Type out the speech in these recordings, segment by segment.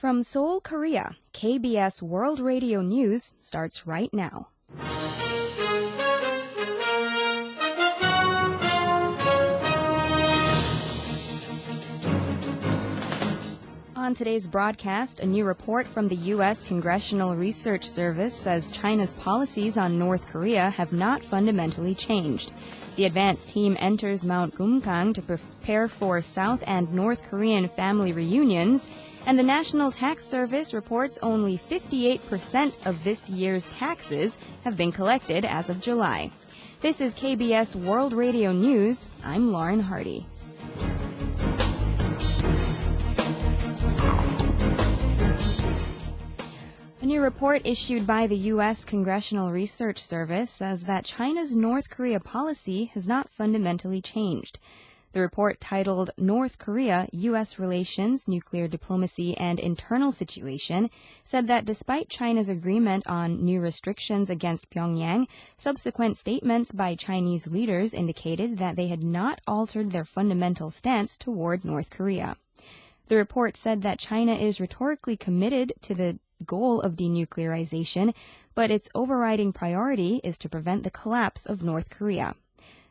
From Seoul, Korea, KBS World Radio News starts right now. On today's broadcast, a new report from the U.S. Congressional Research Service says China's policies on North Korea have not fundamentally changed. The advance team enters Mount Kumgang to prepare for South and North Korean family reunions, and the National Tax Service reports only 58% of this year's taxes have been collected as of July. This is KBS World Radio News. I'm Lauren Hardy. A new report issued by the U.S. Congressional Research Service says that China's North Korea policy has not fundamentally changed. The report, titled North Korea-U.S. Relations, Nuclear Diplomacy, and Internal Situation, said that despite China's agreement on new restrictions against Pyongyang, subsequent statements by Chinese leaders indicated that they had not altered their fundamental stance toward North Korea. The report said that China is rhetorically committed to the goal of denuclearization, but its overriding priority is to prevent the collapse of North Korea.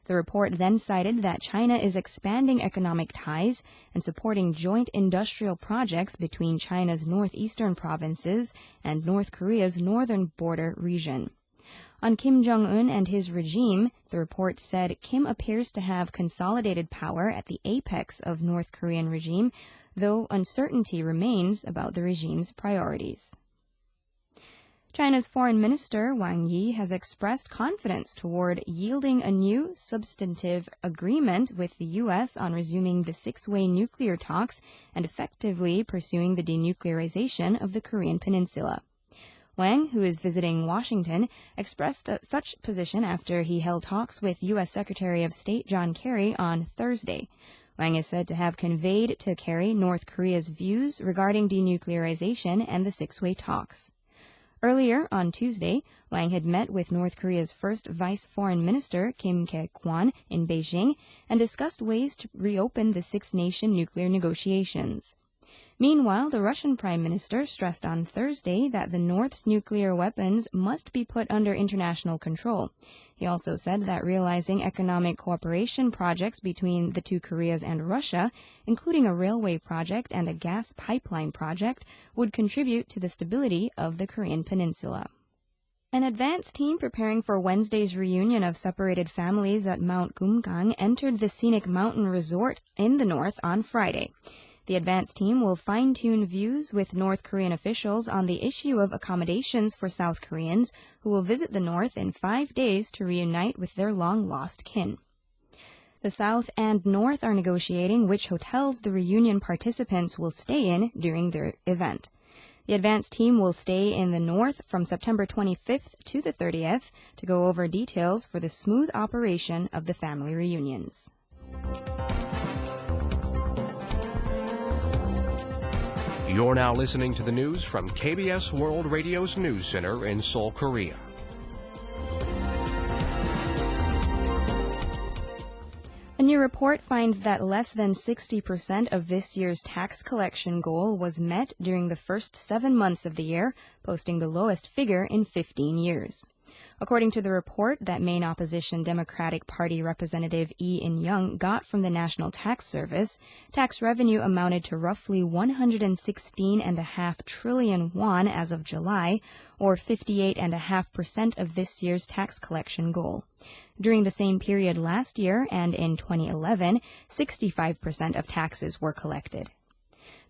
The report then cited that China is expanding economic ties and supporting joint industrial projects between China's northeastern provinces and North Korea's northern border region. On Kim Jong-un and his regime, the report said Kim appears to have consolidated power at the apex of North Korean regime, though uncertainty remains about the regime's priorities. China's Foreign Minister Wang Yi has expressed confidence toward yielding a new substantive agreement with the U.S. on resuming the six-way nuclear talks and effectively pursuing the denuclearization of the Korean peninsula. Wang, who is visiting Washington, expressed such position after he held talks with U.S. Secretary of State John Kerry on Thursday. Wang is said to have conveyed to Kerry North Korea's views regarding denuclearization and the six-way talks. Earlier on Tuesday, Wang had met with North Korea's first Vice Foreign Minister Kim Kye-kwan in Beijing and discussed ways to reopen the six-nation nuclear negotiations. Meanwhile, the Russian Prime Minister stressed on Thursday that the North's nuclear weapons must be put under international control. He also said that realizing economic cooperation projects between the two Koreas and Russia, including a railway project and a gas pipeline project, would contribute to the stability of the Korean peninsula. An advance team preparing for Wednesday's reunion of separated families at Mount Kumgang entered the scenic mountain resort in the north on Friday. The advance team will fine-tune views with North Korean officials on the issue of accommodations for South Koreans who will visit the North in 5 days to reunite with their long-lost kin. The South and North are negotiating which hotels the reunion participants will stay in during their event. The advance team will stay in the North from September 25th to the 30th to go over details for the smooth operation of the family reunions. You're now listening to the news from KBS World Radio's News Center in Seoul, Korea. A new report finds that less than 60% of this year's tax collection goal was met during the first 7 months of the year, posting the lowest figure in 15 years. According to the report that main opposition Democratic Party Representative Lee In-young got from the National Tax Service, tax revenue amounted to roughly 116.5 trillion won as of July, or 58.5% of this year's tax collection goal. During the same period last year and in 2011, 65% of taxes were collected.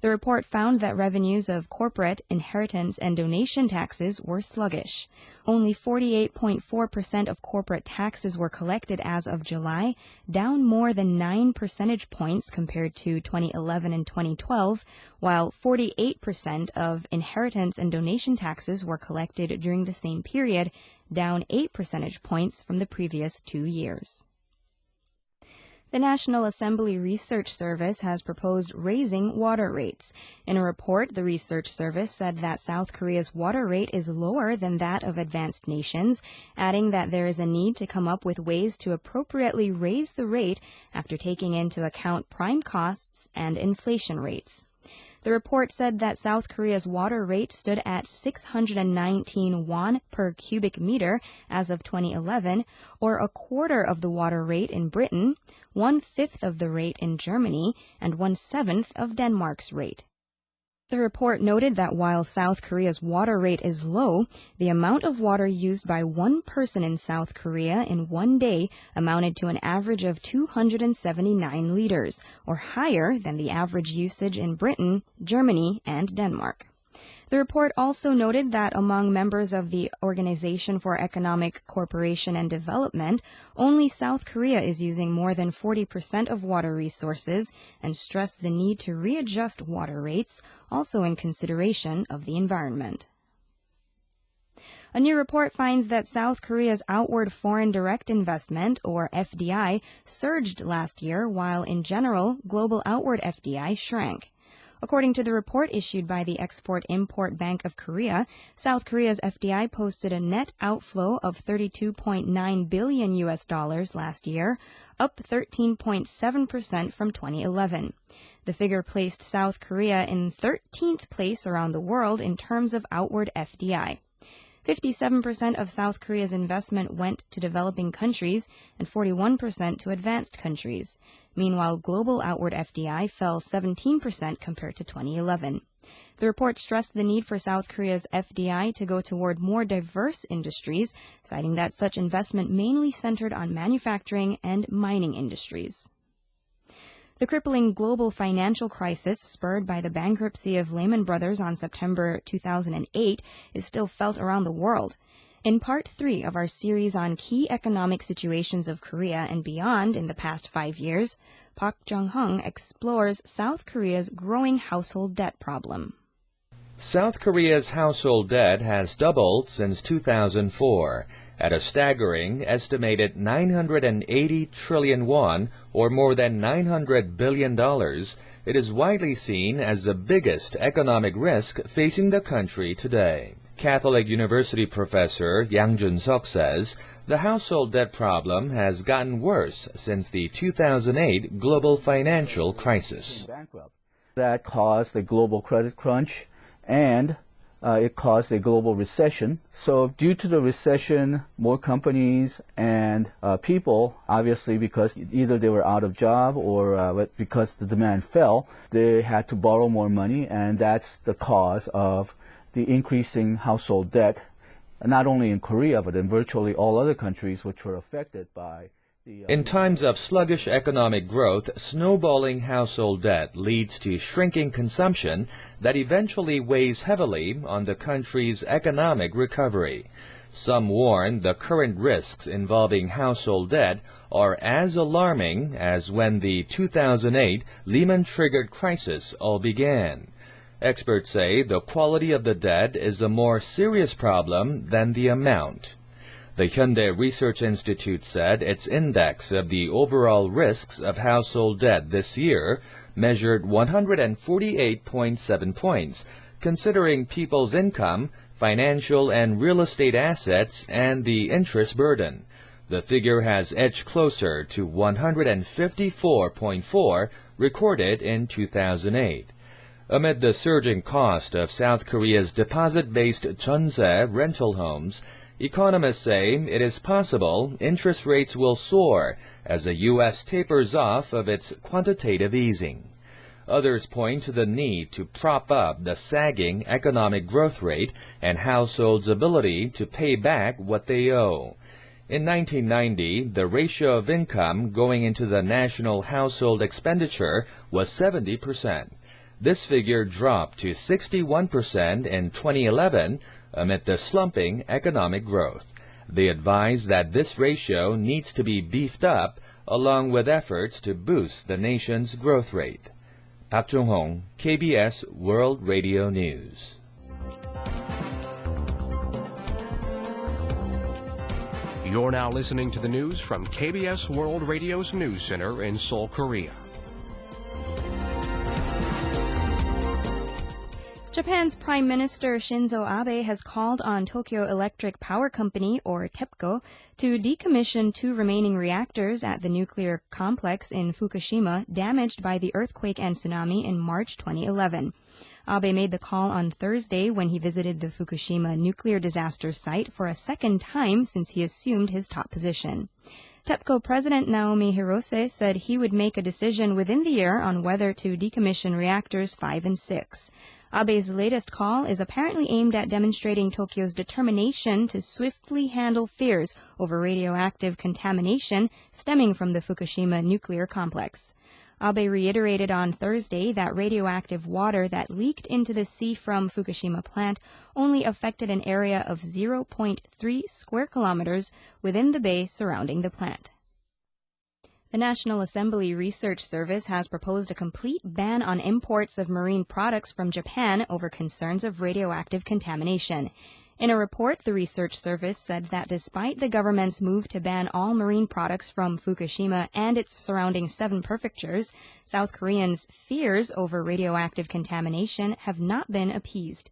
The report found that revenues of corporate, inheritance, and donation taxes were sluggish. Only 48.4% of corporate taxes were collected as of July, down more than 9 percentage points compared to 2011 and 2012, while 48% of inheritance and donation taxes were collected during the same period, down 8 percentage points from the previous 2 years. The National Assembly Research Service has proposed raising water rates. In a report, the Research Service said that South Korea's water rate is lower than that of advanced nations, adding that there is a need to come up with ways to appropriately raise the rate after taking into account prime costs and inflation rates. The report said that South Korea's water rate stood at 619 won per cubic meter as of 2011, or a quarter of the water rate in Britain, 1/5 of the rate in Germany, and 1/7 of Denmark's rate. The report noted that while South Korea's water rate is low, the amount of water used by one person in South Korea in one day amounted to an average of 279 liters, or higher than the average usage in Britain, Germany, and Denmark. The report also noted that among members of the Organization for Economic Cooperation and Development, only South Korea is using more than 40% of water resources, and stressed the need to readjust water rates, also in consideration of the environment. A new report finds that South Korea's outward foreign direct investment, or FDI, surged last year, while in general, global outward FDI shrank. According to the report issued by the Export-Import Bank of Korea, South Korea's FDI posted a net outflow of $32.9 billion last year, up 13.7% from 2011. The figure placed South Korea in 13th place around the world in terms of outward FDI. 57% of South Korea's investment went to developing countries and 41% to advanced countries. Meanwhile, global outward FDI fell 17% compared to 2011. The report stressed the need for South Korea's FDI to go toward more diverse industries, citing that such investment mainly centered on manufacturing and mining industries. The crippling global financial crisis spurred by the bankruptcy of Lehman Brothers on September 2008 is still felt around the world. In Part 3 of our series on key economic situations of Korea and beyond in the past 5 years, Park Jung-hung explores South Korea's growing household debt problem. South Korea's household debt has doubled since 2004, at a staggering estimated 980 trillion won, or more than $900 billion. It is widely seen as the biggest economic risk facing the country today. Catholic University professor Yang Jun-seok says the household debt problem has gotten worse since the 2008 global financial crisis. That caused the global credit crunch, and it caused a global recession. So due to the recession, more companies and people, obviously because either they were out of job or because the demand fell, they had to borrow more money, and that's the cause of the increasing household debt, not only in Korea, but in virtually all other countries which were affected by In times of sluggish economic growth, snowballing household debt leads to shrinking consumption that eventually weighs heavily on the country's economic recovery. Some warn the current risks involving household debt are as alarming as when the 2008 Lehman-triggered crisis all began. Experts say the quality of the debt is a more serious problem than the amount. The Hyundai Research Institute said its index of the overall risks of household debt this year measured 148.7 points, considering people's income, financial and real estate assets, and the interest burden. The figure has edged closer to 154.4 recorded in 2008. Amid the surging cost of South Korea's deposit-based jeonse rental homes, economists say it is possible interest rates will soar as the U.S. tapers off of its quantitative easing. Others point to the need to prop up the sagging economic growth rate and households' ability to pay back what they owe. In 1990, the ratio of income going into the national household expenditure was 70%. This figure dropped to 61% in 2011 amid the slumping economic growth. They advise that this ratio needs to be beefed up along with efforts to boost the nation's growth rate. Park Jung-hong, KBS World Radio News. You're now listening to the news from KBS World Radio's News Center in Seoul, Korea. Japan's Prime Minister Shinzo Abe has called on Tokyo Electric Power Company, or TEPCO, to decommission 2 remaining reactors at the nuclear complex in Fukushima damaged by the earthquake and tsunami in March 2011. Abe made the call on Thursday when he visited the Fukushima nuclear disaster site for a second time since he assumed his top position. TEPCO President Naomi Hirose said he would make a decision within the year on whether to decommission reactors 5 and 6. Abe's latest call is apparently aimed at demonstrating Tokyo's determination to swiftly handle fears over radioactive contamination stemming from the Fukushima nuclear complex. Abe reiterated on Thursday that radioactive water that leaked into the sea from Fukushima plant only affected an area of 0.3 square kilometers within the bay surrounding the plant. The National Assembly Research Service has proposed a complete ban on imports of marine products from Japan over concerns of radioactive contamination. In a report, the Research Service said that despite the government's move to ban all marine products from Fukushima and its surrounding 7 prefectures, South Koreans' fears over radioactive contamination have not been appeased.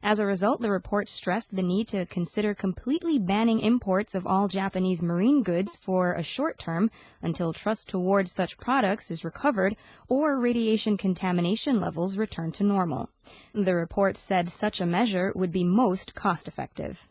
As a result, the report stressed the need to consider completely banning imports of all Japanese marine goods for a short term until trust towards such products is recovered or radiation contamination levels return to normal. The report said such a measure would be most cost-effective.